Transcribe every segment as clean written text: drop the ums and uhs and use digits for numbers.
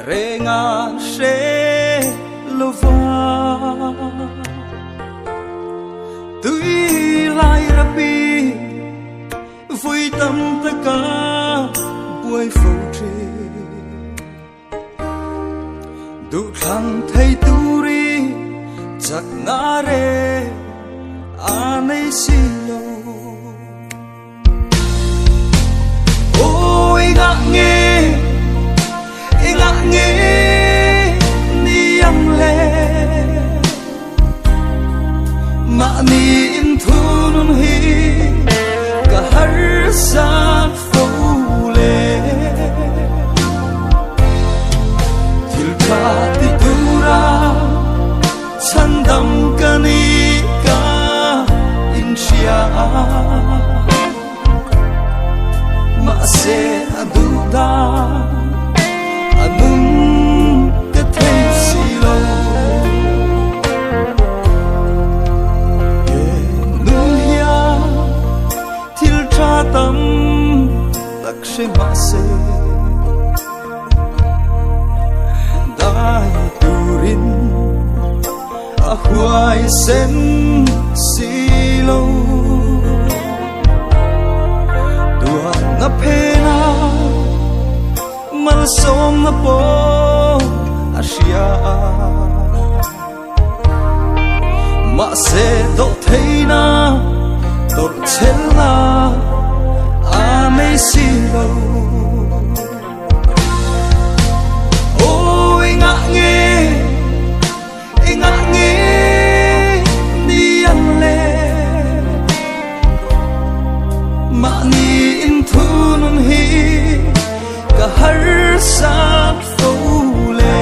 renga she lova tui lai rapi vui tâm tất cả buổi phù trì đủ khăn thấy tu ri chắc ngã re anei silo ôi ngã nghe ni ang le ma ni in thu nun hi ka har san fo le til ka ti tura chan dam ka ni ka in shia ma se aduda anung ka thei silo ye nun hia til tra tam tak she ma se dai turin a huai sen silo tua na pena mal som na po asia ma se do theina dor chela a me silo ôi ngã nghe ni ang le ma ni in thu nun hi ka har san fo le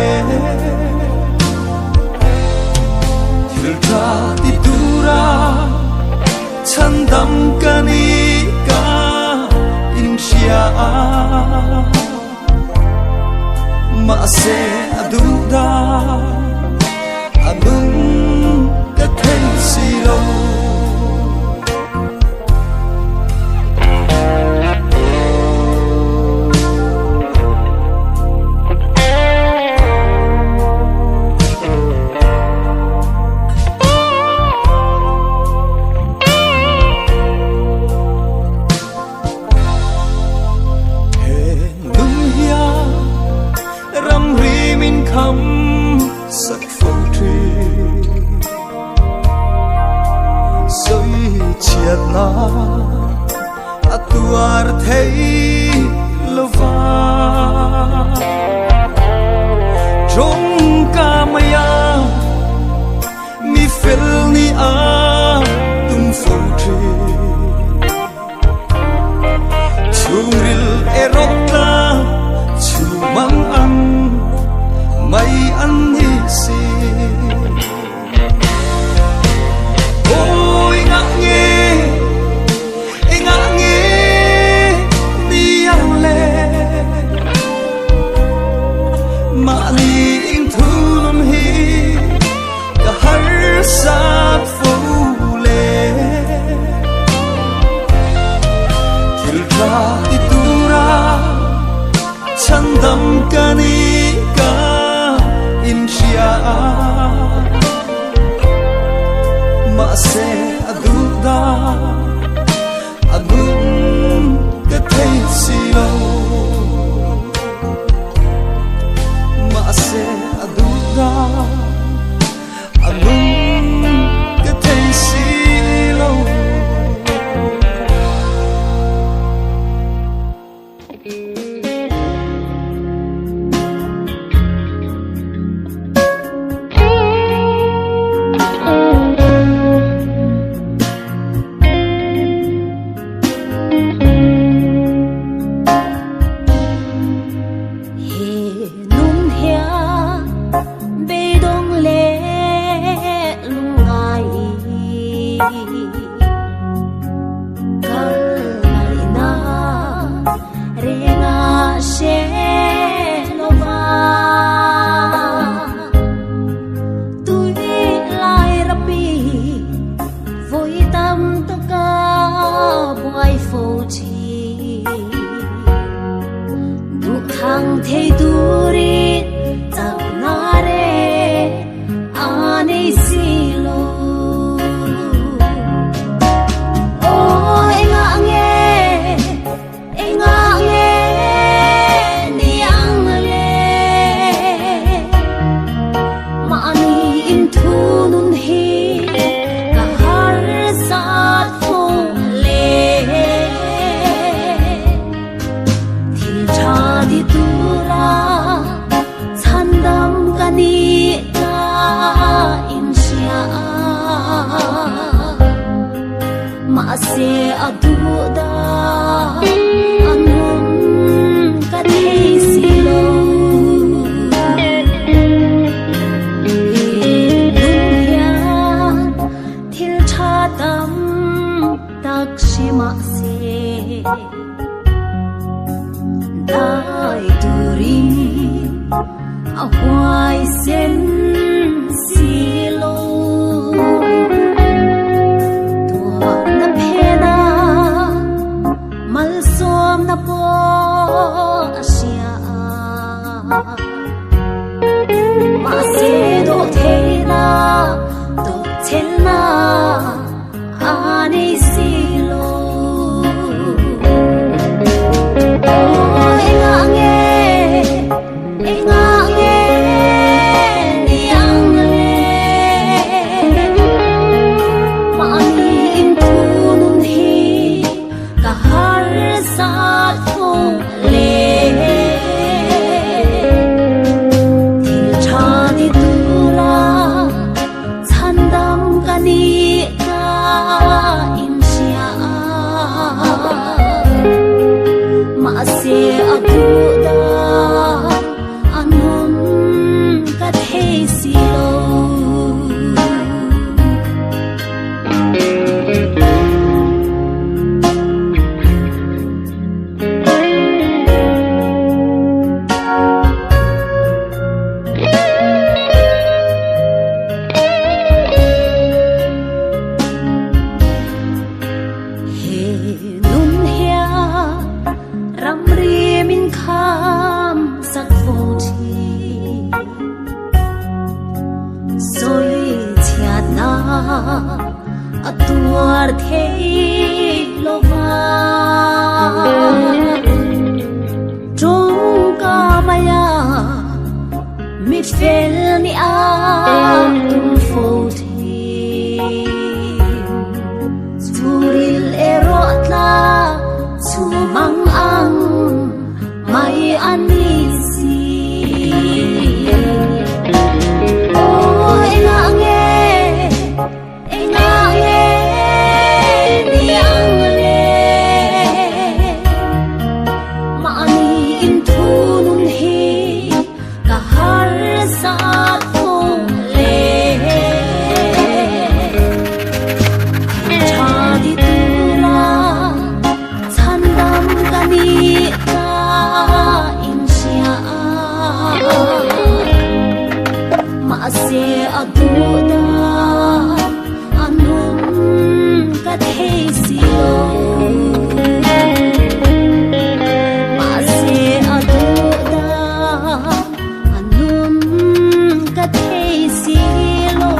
til ta ti tura chan dam ka ni ka in shia ma se aduda anung ka thei silo sắc phong thủy soi chiat na atuar thấy lova trong ca maya mi fel ni a tum phong thủy chumril erota chumang an mai an hi si ôi ngã nghe ni ang le ma ni in thu nun hi ka har sa fo le til tra ti tura chan dam ka ni ka in shia ma se aduda anung ka thei silo ma se aduda anung ka thei silo aduda anun kadhei silo dunya thil tha tam tak shima se dai turin ahwai sen silo na po asya masedo thena to chelna ani silo enga nge niang le mani intunun hi kahar sa se aduda anun kadhei silo sắc vô tri rồi chát na atuar thei lova trong ca maya mit fel ni a tum vô thi suril erotla su mang ang mai ani se aduda anun kadhei silo se aduda anun kadhei silo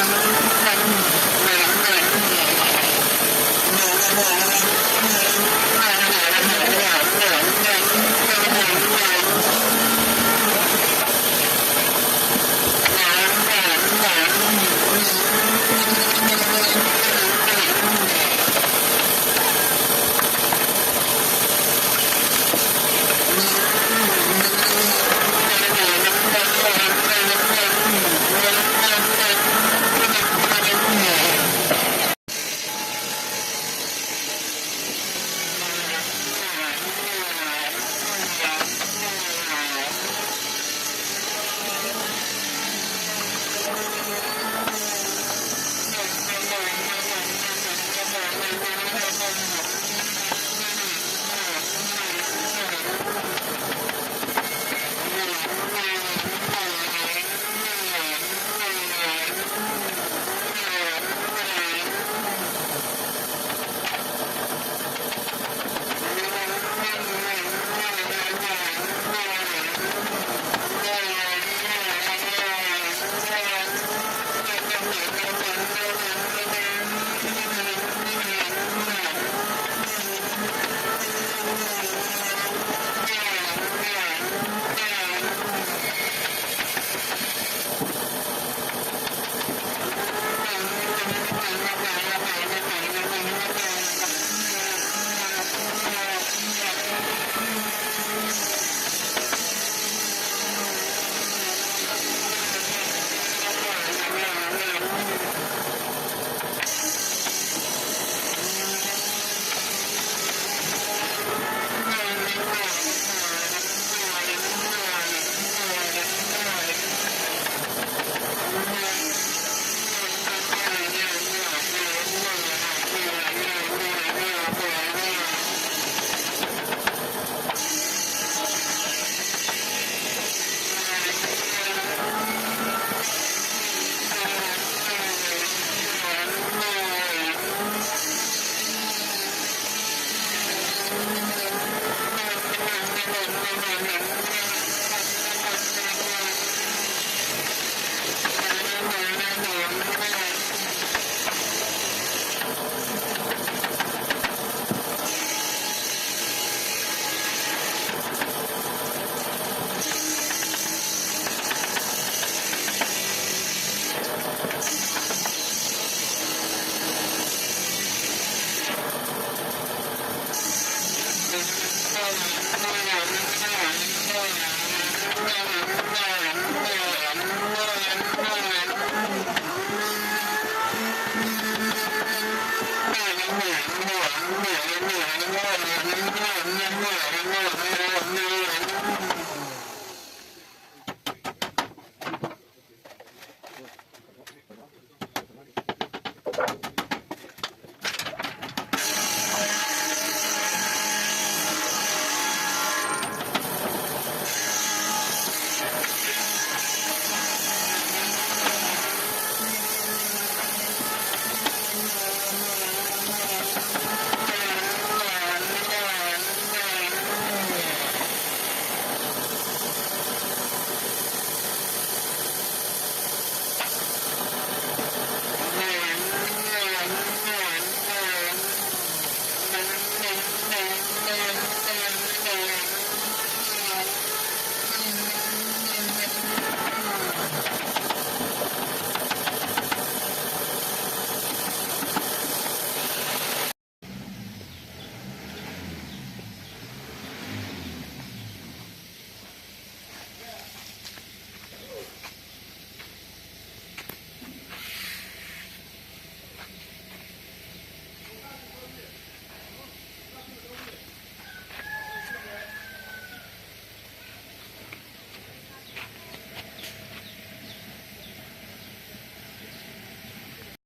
Thank you.